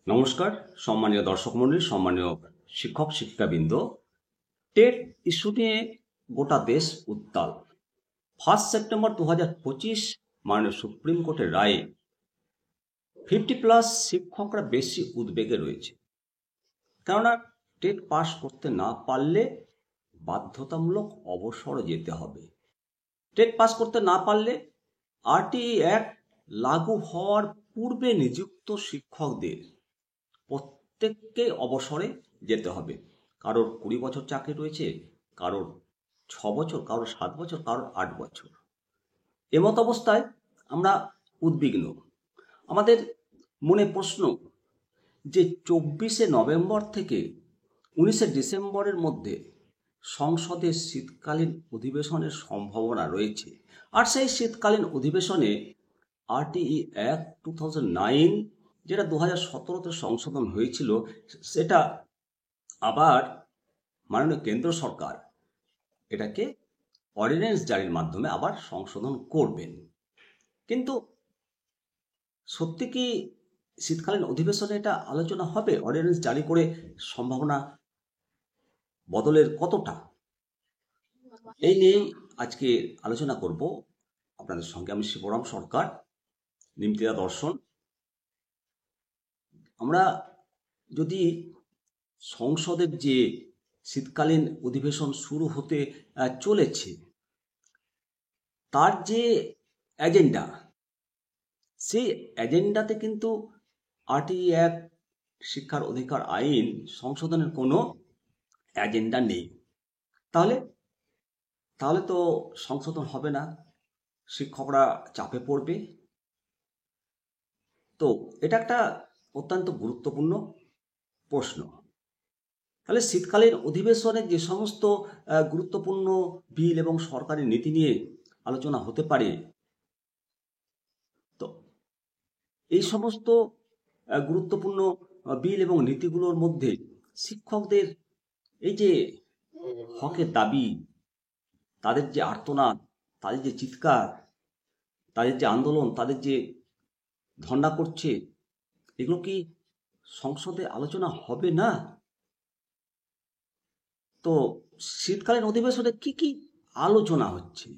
নমস্কার সম্মানীয় দর্শক মণ্ডলী, সম্মানীয় শিক্ষক শিক্ষিকাবৃন্দ। টেট ইস্যু নিয়ে গোটা দেশ উত্তাল। 1 সেপ্টেম্বর 2025 মাননীয় সুপ্রিম কোর্টের রায়ে 50+ শিক্ষকরা বেশি উদ্বেগে রয়েছে। কেননা টেট পাস করতে না পারলে বাধ্যতামূলক অবসরে যেতে হবে। টেট পাস করতে না পারলে RTE অ্যাক্ট লাগু হওয়ার পূর্বে নিযুক্ত শিক্ষকদের প্রত্যেককে অবসরে যেতে হবে। কারোর 20 বছর চাকরি রয়েছে, কারোর 6 বছর, কারোর 7 বছর, কারোর 8 বছর। এমত অবস্থায় আমরা উদ্বিগ্ন। আমাদের মনে প্রশ্ন যে 24শে নভেম্বর থেকে 19শে ডিসেম্বরের মধ্যে সংসদের শীতকালীন অধিবেশনের সম্ভাবনা রয়েছে। আর সেই শীতকালীন অধিবেশনে RTE অ্যাক্ট 2009 যেটা 2017তে সংশোধন হয়েছিল, সেটা আবার মাননীয় কেন্দ্র সরকার এটাকে অর্ডিন্যান্স জারির মাধ্যমে আবার সংশোধন করবেন। কিন্তু সত্যি কি শীতকালীন অধিবেশনে এটা আলোচনা হবে? অর্ডিন্যান্স জারি করে সম্ভাবনা বদলের কতটা? এই নিয়েই আজকে আলোচনা করব আপনাদের সঙ্গে। আমি শিবরাম সরকার, নিমতিদা দর্শন। আমরা যদি সংসদের যে শীতকালীন অধিবেশন শুরু হতে চলেছে, তার যে এজেন্ডা, সেই এজেন্ডাতে কিন্তু RTE অ্যাক্ট, শিক্ষার অধিকার আইন সংশোধনের কোনো এজেন্ডা নেই। তাহলে তো সংশোধন হবে না, শিক্ষকরা চাপে পড়বে। তো এটা একটা অত্যন্ত গুরুত্বপূর্ণ প্রশ্ন। তাহলে শীতকালীন অধিবেশনে যে সমস্ত গুরুত্বপূর্ণ বিল এবং সরকারি নীতি নিয়ে আলোচনা হতে পারে, তো এই সমস্ত গুরুত্বপূর্ণ বিল এবং নীতিগুলোর মধ্যে শিক্ষকদের এই যে হকের দাবি, তাদের যে আর্তনাদ, তাদের যে চিৎকার, তাদের যে আন্দোলন, তাদের যে ধর্ণা করছে, এগুলো কি সংসদে আলোচনা হবে না? তো শীতকালীন অধিবেশনে কি কি আলোচনা হচ্ছে?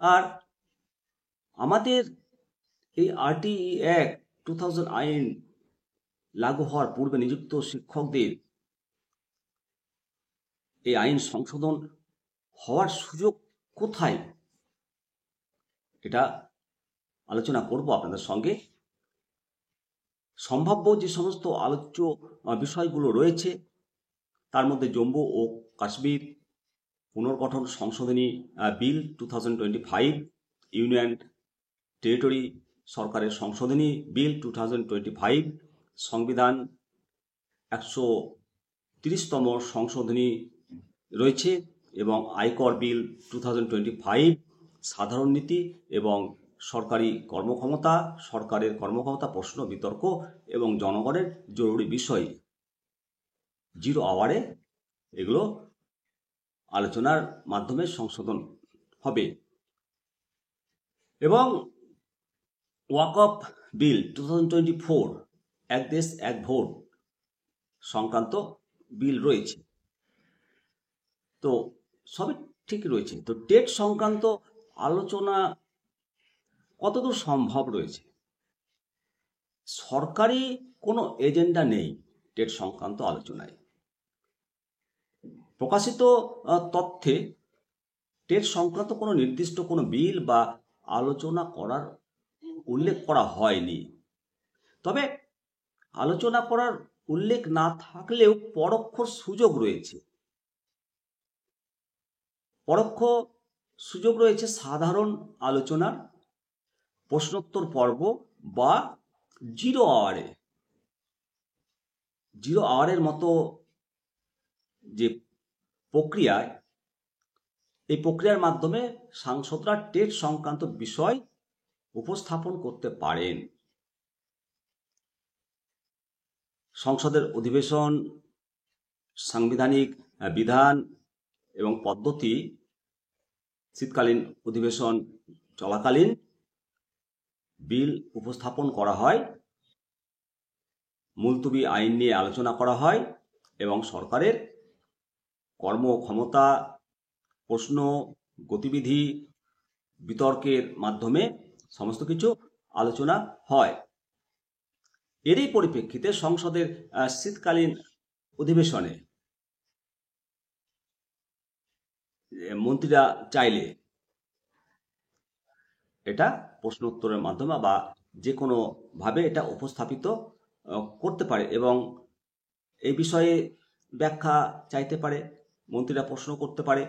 আর আমাদের এই RTE অ্যাক্ট 2000 আইন লাগু হওয়ার পূর্বে নিযুক্ত শিক্ষকদের এই আইন সংশোধন হওয়ার সুযোগ কোথায়? এটা আলোচনা করব আপনাদের সঙ্গে। সম্ভাব্য যে সমস্ত আলোচ্য বিষয়গুলো রয়েছে, তার মধ্যে জম্মু ও কাশ্মীর পুনর্গঠন সংশোধনী বিল 2025, ইউনিয়ন টেরিটরি সরকারের সংশোধনী বিল 2025, সংবিধান 130তম সংশোধনী রয়েছে, এবং আয়কর বিল 2025, সাধারণ নীতি এবং সরকারি কর্মক্ষমতা, সরকারের কর্মক্ষমতা প্রশ্ন বিতর্ক এবং জনগণের জরুরি বিষয় 0 আওয়ারে এগুলো আলোচনার মাধ্যমে সংশোধন হবে। এবং ওয়াকফ বিল 2024, এক দেশ এক ভোট সংক্রান্ত বিল রয়েছে। তো সবই ঠিক রয়েছে। তো টেট সংক্রান্ত আলোচনা কতদূর সম্ভব রয়েছে? সরকারি কোনো এজেন্ডা নেই টেট সংক্রান্ত আলোচনায়। প্রকাশিত তথ্যে টেট সংক্রান্ত কোনো নির্দিষ্ট কোনো বিল বা আলোচনা করার উল্লেখ করা হয়নি। তবে আলোচনা করার উল্লেখ না থাকলেও পরোক্ষ সুযোগ রয়েছে। পরোক্ষ সুযোগ রয়েছে সাধারণ আলোচনার, প্রশ্নোত্তর পর্ব বা 0 আওয়ারের মতো যে প্রক্রিয়ায়, এই প্রক্রিয়ার মাধ্যমে সাংসদরা টেট সংক্রান্ত বিষয় উপস্থাপন করতে পারেন। সংসদের অধিবেশন, সাংবিধানিক বিধান এবং পদ্ধতি শীতকালীন অধিবেশন চলাকালীন বিল উপস্থাপন করা হয় মুলতবি আইন নিয়ে আলোচনা করা হয় এবং সরকারের কর্মক্ষমতা, প্রশ্ন, গতিবিধি, বিতর্কের মাধ্যমে সমস্ত কিছু আলোচনা হয়। এরই পরিপ্রেক্ষিতে সংসদের শীতকালীন অধিবেশনে মন্ত্রীরা চাইলে এটা প্রশ্ন উত্তরের মাধ্যমে বা যে কোনো ভাবে এটা উপস্থাপিত করতে পারে এবং এই বিষয়ে ব্যাখ্যা চাইতে পারে, মন্ত্রীরা প্রশ্ন করতে পারে।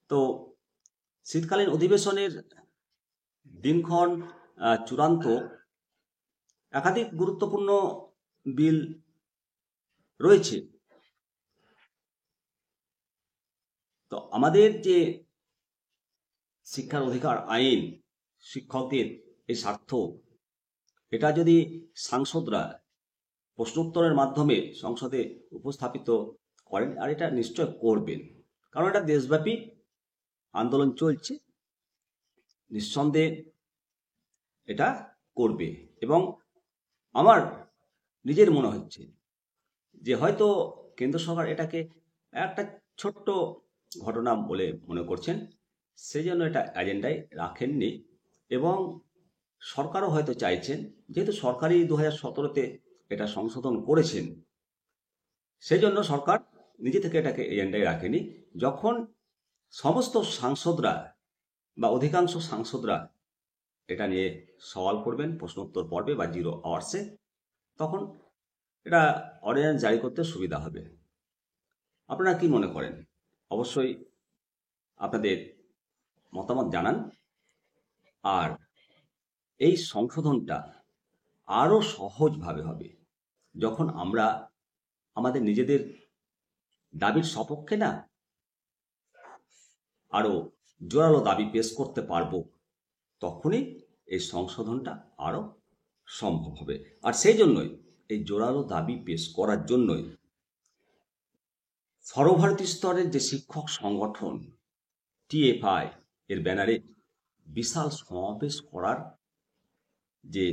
তো শীতকালীন অধিবেশনের দিনক্ষণ চূড়ান্ত একাধিক গুরুত্বপূর্ণ বিল রয়েছে। তো আমাদের যে শিক্ষার অধিকার আইন, শিক্ষকদের এই স্বার্থ, এটা যদি সাংসদরা প্রশ্নোত্তরের মাধ্যমে সংসদে উপস্থাপিত করেন, আর এটা নিশ্চয় করবেন, কারণ এটা দেশব্যাপী আন্দোলন চলছে, নিঃসন্দেহে এটা করবে। এবং আমার নিজের মনে হচ্ছে যে হয়তো কেন্দ্র সরকার এটাকে একটা ছোট্ট ঘটনা বলে মনে করছেন, সেই জন্য এটা এজেন্ডায় রাখেননি। এবং সরকারও হয়তো চাইছেন, যেহেতু সরকারই 2017-তে এটা সংশোধন করেছেন, সেই জন্য সরকার নিজে থেকে এটাকে এজেন্ডায় রাখেনি। যখন সমস্ত সাংসদরা বা অধিকাংশ সাংসদরা এটা নিয়ে সওয়াল করবেন প্রশ্নোত্তর পর্বে বা 0 আওয়ার্সে, তখন এটা অর্ডিন্যান্স জারি করতে সুবিধা হবে। আপনারা কি মনে করেন? অবশ্যই আপনাদের মতামত জানান। আর এই সংশোধনটা আরও সহজভাবে হবে যখন আমরা আমাদের নিজেদের দাবির সপক্ষে না আরও জোরালো দাবি পেশ করতে পারবো, তখনই এই সংশোধনটা আরও সম্ভব হবে। আর সেই জন্যই এই জোরালো দাবি পেশ করার জন্যই সর্বভারতীয় স্তরের যে শিক্ষক সংগঠন TFI এর ব্যানারে বিশাল সমাবেশ করার যে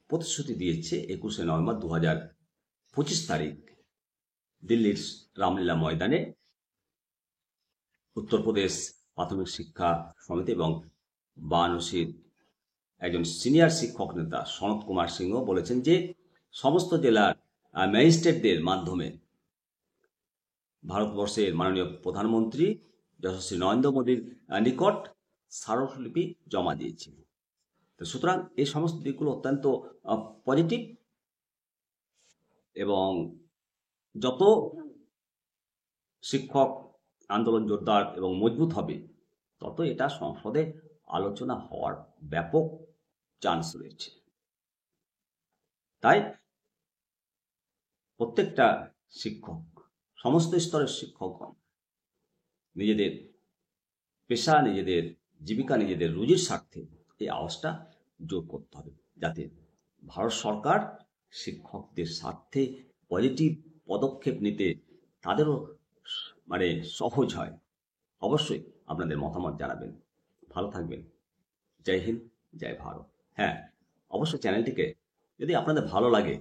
প্রতিশ্রুতি দিয়েছে 21শে নভেম্বর 2025 তারিখ দিল্লির রামলীলা ময়দানে উত্তরপ্রদেশ প্রাথমিক শিক্ষা সমিতি এবং বারাণসীর একজন সিনিয়র শিক্ষক নেতা সনত কুমার সিংহ বলেছেন যে সমস্ত জেলার ম্যাজিস্ট্রেটদের মাধ্যমে ভারতবর্ষের মাননীয় প্রধানমন্ত্রী যশস্বী নরেন্দ্র মোদীর নিকট স্মারকলিপি জমা দিয়েছে। তো সুতরাং এই সমস্ত দিকগুলো অত্যন্ত পজিটিভ এবং যত শিক্ষক আন্দোলন জোরদার এবং মজবুত হবে তত এটা সংসদে আলোচনা হওয়ার ব্যাপক চান্স রয়েছে। তাই প্রত্যেকটা শিক্ষক, সমস্ত স্তরের শিক্ষকগণ নিজেদের পেশা, নিজেদের জীবিকা, নিজেদের রুজির স্বার্থে এই আওয়াজটা জোর করতে হবে, যাতে ভারত সরকার শিক্ষকদের স্বার্থে পজিটিভ পদক্ষেপ নিতে তাদেরও সহজ হয়। অবশ্যই আপনাদের মতামত জানাবেন। ভালো থাকবেন। জয় হিন্দ, জয় ভারত। হ্যাঁ, অবশ্যই চ্যানেলটিকে যদি আপনাদের ভালো লাগে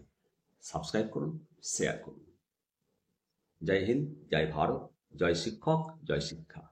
সাবস্ক্রাইব করুন, শেয়ার করুন। জয় হিন্দ, জয় ভারত, জয় শিক্ষক, জয় শিক্ষা।